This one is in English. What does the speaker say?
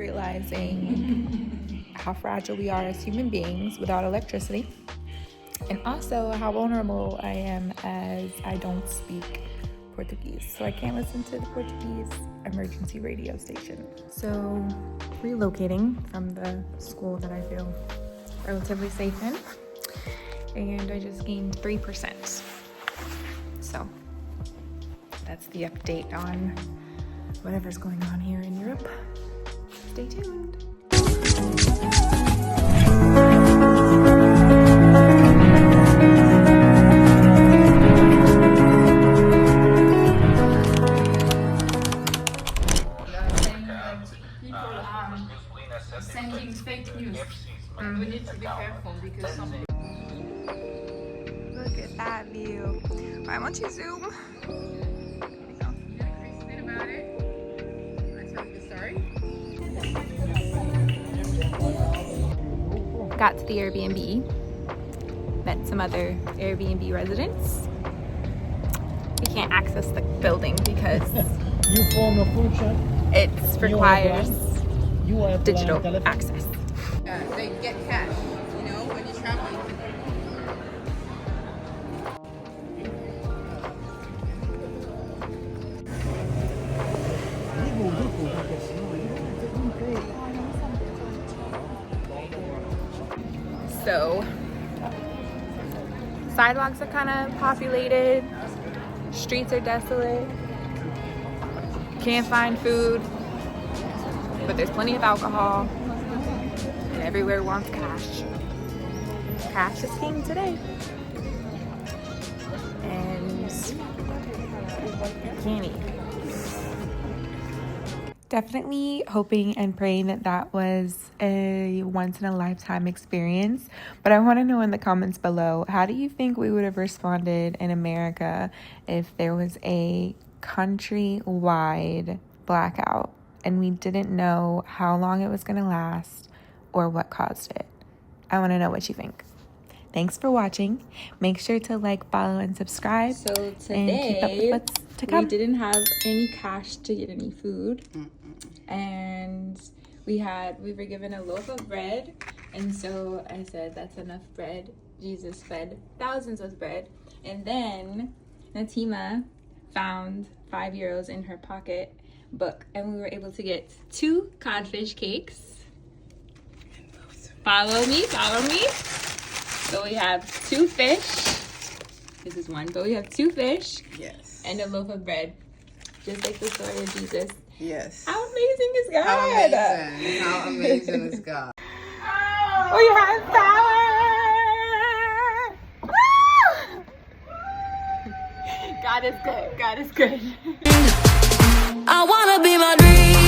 realizing how fragile we are as human beings without electricity, and also how vulnerable I am as I don't speak Portuguese, so I can't listen to the Portuguese emergency radio station. So relocating from the school that I feel relatively safe in, and I just gained 3%. So that's the update on whatever's going on here in Europe. Stay tuned. Sending fake news. We need to be careful because some. Look at that view. Why won't you zoom? About it. I tell you the story. Got to the Airbnb. Met some other Airbnb residents. We can't access the building because it requires digital access. They get cash, you know, when you're traveling. So, sidewalks are kind of populated, streets are desolate, can't find food, but there's plenty of alcohol, and everywhere wants cash. Cash is king today. And can't eat. Definitely hoping and praying that that was a once-in-a-lifetime experience. But I want to know in the comments below, how do you think we would have responded in America if there was a country-wide blackout and we didn't know how long it was going to last or what caused it? I want to know what you think. Thanks for watching. Make sure to like, follow, and subscribe. So today, and keep up with what's to come. We didn't have any cash to get any food. And we were given a loaf of bread. And so I said, that's enough bread. Jesus fed thousands of bread. And then Natima found €5 in her pocket book. And we were able to get 2 codfish cakes. Follow me. So we have 2 fish. This is one, but we have 2 fish. Yes. And a loaf of bread. Just like the story of Jesus. Yes. How amazing is God? How amazing is God? We have power! God is good. God is good. I wanna be my dream.